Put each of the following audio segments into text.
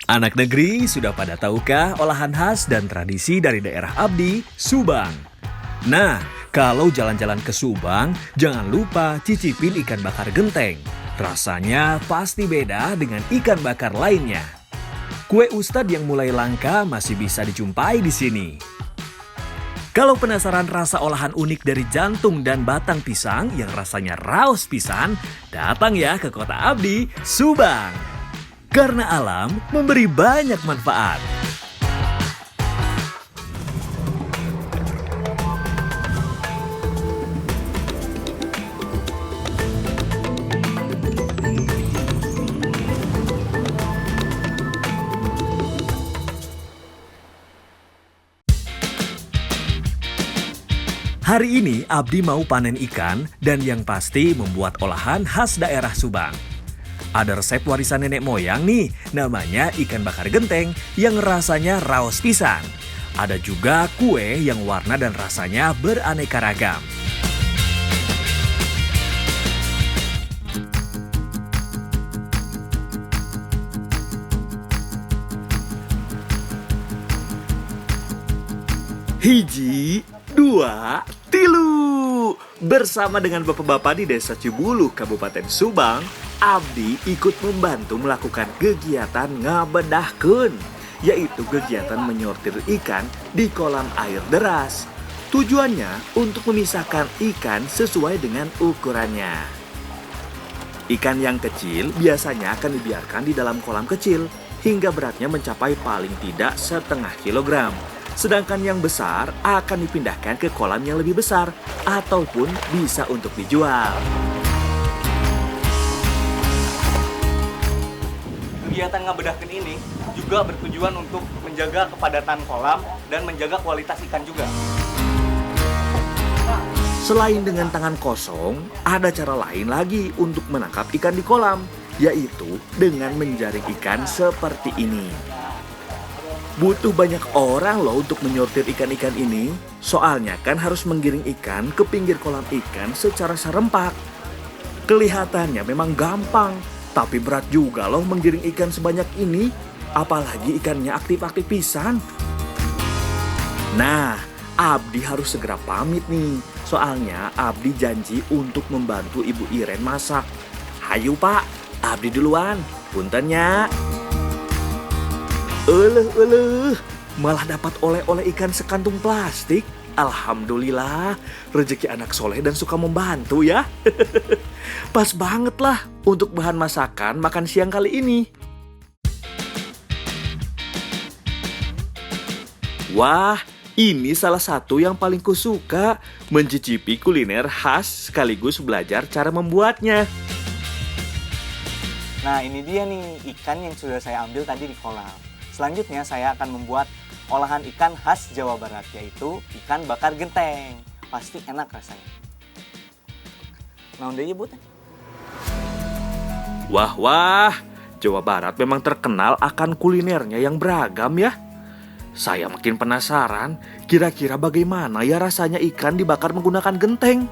Anak negeri sudah pada tahukah olahan khas dan tradisi dari daerah Abdi, Subang? Nah, kalau jalan-jalan ke Subang, jangan lupa cicipin ikan bakar genteng. Rasanya pasti beda dengan ikan bakar lainnya. Kue Ustadz yang mulai langka masih bisa dijumpai di sini. Kalau penasaran rasa olahan unik dari jantung dan batang pisang yang rasanya raos pisan, datang ya ke kota Abdi, Subang. Karena alam memberi banyak manfaat. Hari ini Abdi mau panen ikan dan yang pasti membuat olahan khas daerah Subang. Ada resep warisan nenek moyang nih, namanya ikan bakar genteng yang rasanya raos pisan. Ada juga kue yang warna dan rasanya beraneka ragam. Hiji, dua, tilu. Bersama dengan bapak-bapak di Desa Cibuluh, Kabupaten Subang, Abdi ikut membantu melakukan kegiatan ngabedahkeun, yaitu kegiatan menyortir ikan di kolam air deras. Tujuannya untuk memisahkan ikan sesuai dengan ukurannya. Ikan yang kecil biasanya akan dibiarkan di dalam kolam kecil hingga beratnya mencapai paling tidak setengah kilogram. Sedangkan yang besar akan dipindahkan ke kolam yang lebih besar ataupun bisa untuk dijual. Kegiatan ngabedahkeun ini juga bertujuan untuk menjaga kepadatan kolam dan menjaga kualitas ikan juga. Selain dengan tangan kosong, ada cara lain lagi untuk menangkap ikan di kolam, yaitu dengan menjaring ikan seperti ini. Butuh banyak orang loh untuk menyortir ikan-ikan ini, soalnya kan harus menggiring ikan ke pinggir kolam ikan secara serempak. Kelihatannya memang gampang, tapi berat juga loh menggiring ikan sebanyak ini, apalagi ikannya aktif-aktif pisan. Nah, Abdi harus segera pamit nih, soalnya Abdi janji untuk membantu Ibu Iren masak. Hayu Pak, Abdi duluan, puntennya. Malah dapat oleh-oleh ikan sekantung plastik. Alhamdulillah, rezeki anak soleh dan suka membantu ya. Pas banget lah untuk bahan masakan makan siang kali ini. Wah, ini salah satu yang paling kusuka, mencicipi kuliner khas sekaligus belajar cara membuatnya. Nah, ini dia nih ikan yang sudah saya ambil tadi di kolam. Selanjutnya saya akan membuat olahan ikan khas Jawa Barat, yaitu ikan bakar genteng. Pasti enak rasanya. Nah, udah ya, Bu. Wah, Jawa Barat memang terkenal akan kulinernya yang beragam ya. Saya makin penasaran, kira-kira bagaimana ya rasanya ikan dibakar menggunakan genteng?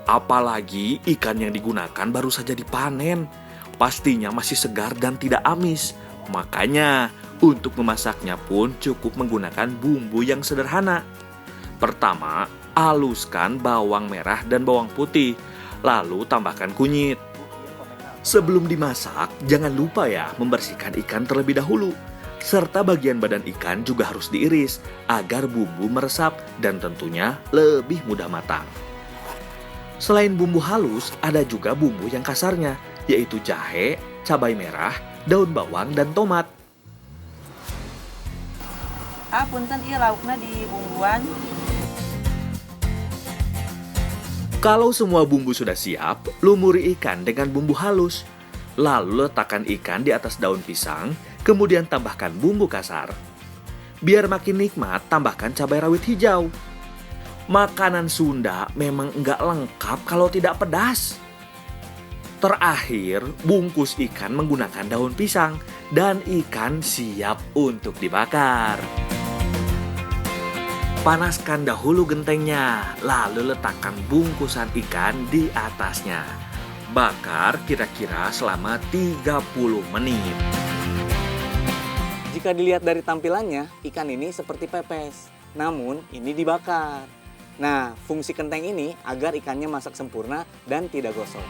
Apalagi ikan yang digunakan baru saja dipanen, pastinya masih segar dan tidak amis. Makanya, untuk memasaknya pun cukup menggunakan bumbu yang sederhana. Pertama, haluskan bawang merah dan bawang putih, lalu tambahkan kunyit. Sebelum dimasak, jangan lupa ya membersihkan ikan terlebih dahulu. Serta bagian badan ikan juga harus diiris agar bumbu meresap dan tentunya lebih mudah matang. Selain bumbu halus, ada juga bumbu yang kasarnya, yaitu jahe, cabai merah, daun bawang, dan tomat. Punten ieu laukna di bumbuan. Kalau semua bumbu sudah siap, lumuri ikan dengan bumbu halus. Lalu letakkan ikan di atas daun pisang, kemudian tambahkan bumbu kasar. Biar makin nikmat, tambahkan cabai rawit hijau. Makanan Sunda memang enggak lengkap kalau tidak pedas. Terakhir, bungkus ikan menggunakan daun pisang dan ikan siap untuk dibakar. Panaskan dahulu gentengnya, lalu letakkan bungkusan ikan di atasnya. Bakar kira-kira selama 30 menit. Jika dilihat dari tampilannya, ikan ini seperti pepes. Namun, ini dibakar. Nah, fungsi genteng ini agar ikannya masak sempurna dan tidak gosong.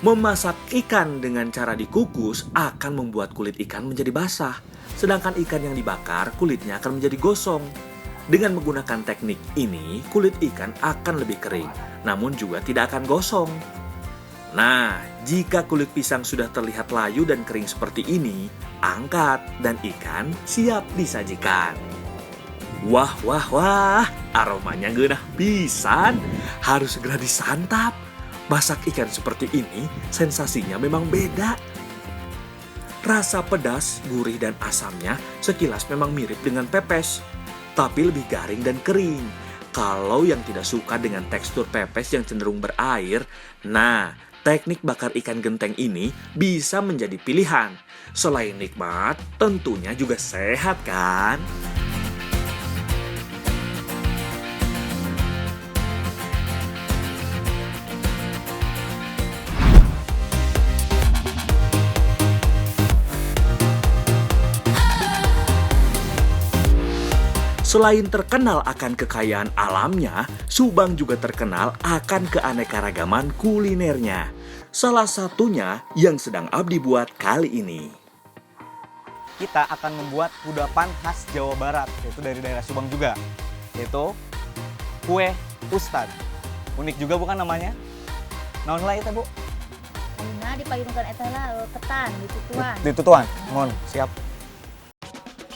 Memasak ikan dengan cara dikukus akan membuat kulit ikan menjadi basah. Sedangkan ikan yang dibakar, kulitnya akan menjadi gosong. Dengan menggunakan teknik ini, kulit ikan akan lebih kering, namun juga tidak akan gosong. Nah, jika kulit pisang sudah terlihat layu dan kering seperti ini, angkat dan ikan siap disajikan. Wah, wah, wah, aromanya geunah pisan. Harus segera disantap. Masak ikan seperti ini, sensasinya memang beda. Rasa pedas, gurih, dan asamnya sekilas memang mirip dengan pepes, tapi lebih garing dan kering. Kalau yang tidak suka dengan tekstur pepes yang cenderung berair, nah, teknik bakar ikan genteng ini bisa menjadi pilihan. Selain nikmat, tentunya juga sehat kan? Selain terkenal akan kekayaan alamnya, Subang juga terkenal akan keanekaragaman kulinernya. Salah satunya yang sedang Abdi buat kali ini. Kita akan membuat kudapan khas Jawa Barat, yaitu dari daerah Subang juga, yaitu kue Ustad. Unik juga bukan namanya? Naon lah itu, Bu? Ayeuna dipayunkeun eta lah ketan ditutuan. Ditutuan. Mohon, siap.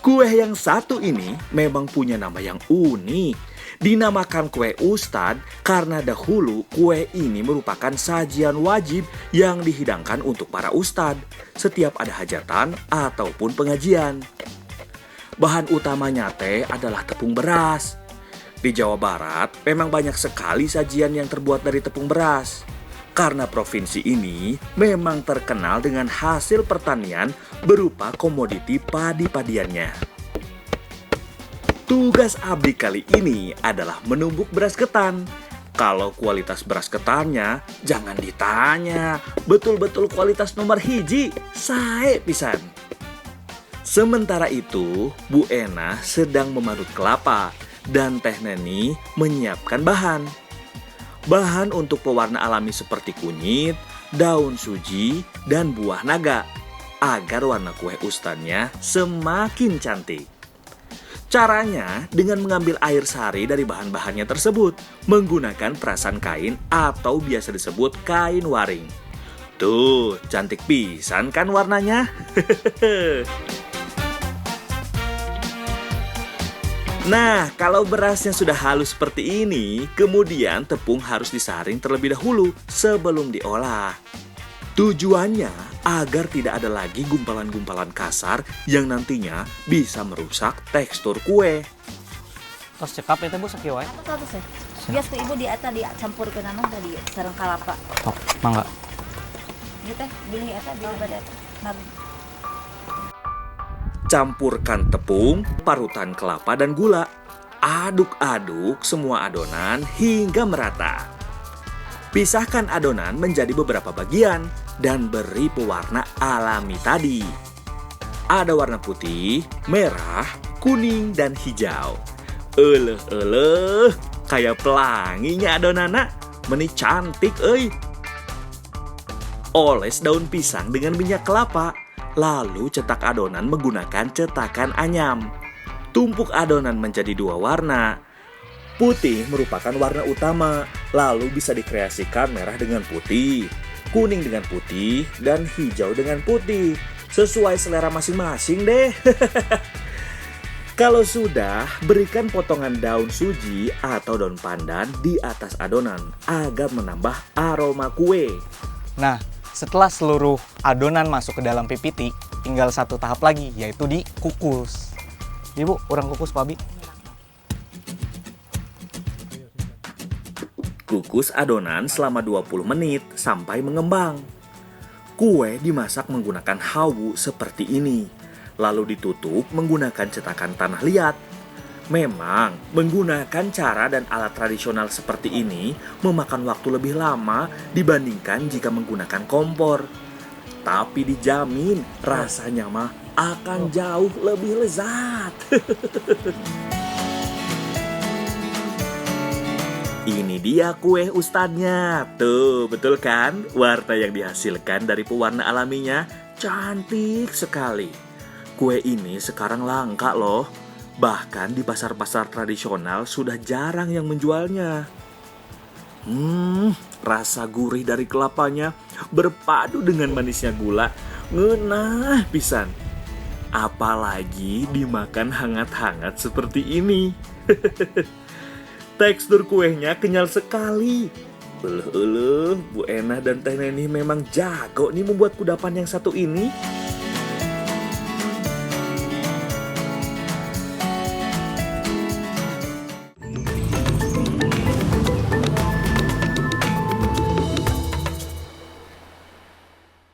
Kue yang satu ini memang punya nama yang unik. Dinamakan kue Ustad karena dahulu kue ini merupakan sajian wajib yang dihidangkan untuk para ustad setiap ada hajatan ataupun pengajian. Bahan utamanya adalah tepung beras. Di Jawa Barat memang banyak sekali sajian yang terbuat dari tepung beras. Karena provinsi ini memang terkenal dengan hasil pertanian berupa komoditi padi-padiannya. Tugas Abdi kali ini adalah menumbuk beras ketan. Kalau kualitas beras ketannya, jangan ditanya. Betul-betul kualitas nomor hiji, sae pisan. Sementara itu, Bu Ena sedang memarut kelapa dan Teh Neni menyiapkan bahan. Bahan untuk pewarna alami seperti kunyit, daun suji, dan buah naga agar warna kue ustadnya semakin cantik. Caranya dengan mengambil air sari dari bahan-bahannya tersebut menggunakan perasan kain atau biasa disebut kain waring. Tuh, cantik pisan kan warnanya? Nah, kalau berasnya sudah halus seperti ini, kemudian tepung harus disaring terlebih dahulu sebelum diolah. Tujuannya agar tidak ada lagi gumpalan-gumpalan kasar yang nantinya bisa merusak tekstur kue. Tos cekap itu, Bu, sakieu wae. Apa tuh sih? Bias ku ibu di eta dicampurkeun naon tadi sareng kalapa. Tok, mangga. Ieu teh bilih eta bilih bade eta. Campurkan tepung, parutan kelapa, dan gula. Aduk-aduk semua adonan hingga merata. Pisahkan adonan menjadi beberapa bagian dan beri pewarna alami tadi. Ada warna putih, merah, kuning, dan hijau. Eleh, kayak pelanginya adonana. Meni cantik, euy. Oles daun pisang dengan minyak kelapa. Lalu cetak adonan menggunakan cetakan anyam. Tumpuk adonan menjadi dua warna. Putih merupakan warna utama, lalu bisa dikreasikan merah dengan putih, kuning dengan putih, dan hijau dengan putih. Sesuai selera masing-masing deh. Kalau sudah, berikan potongan daun suji atau daun pandan di atas adonan agar menambah aroma kue. Nah, setelah seluruh adonan masuk ke dalam pipiti, tinggal satu tahap lagi, yaitu dikukus. Ibu, orang kukus, Pak Abi. Kukus adonan selama 20 menit sampai mengembang. Kue dimasak menggunakan hawu seperti ini, lalu ditutup menggunakan cetakan tanah liat. Memang, menggunakan cara dan alat tradisional seperti ini memakan waktu lebih lama dibandingkan jika menggunakan kompor. Tapi dijamin rasanya mah akan jauh lebih lezat. Ini dia kue ustadznya. Tuh, betul kan? Warna yang dihasilkan dari pewarna alaminya cantik sekali. Kue ini sekarang langka loh. Bahkan di pasar-pasar tradisional sudah jarang yang menjualnya. Rasa gurih dari kelapanya berpadu dengan manisnya gula. Ngeunah pisan. Apalagi dimakan hangat-hangat seperti ini. Tekstur kuenya kenyal sekali. Bu Enah dan Teh Neni memang jago nih membuat kudapan yang satu ini.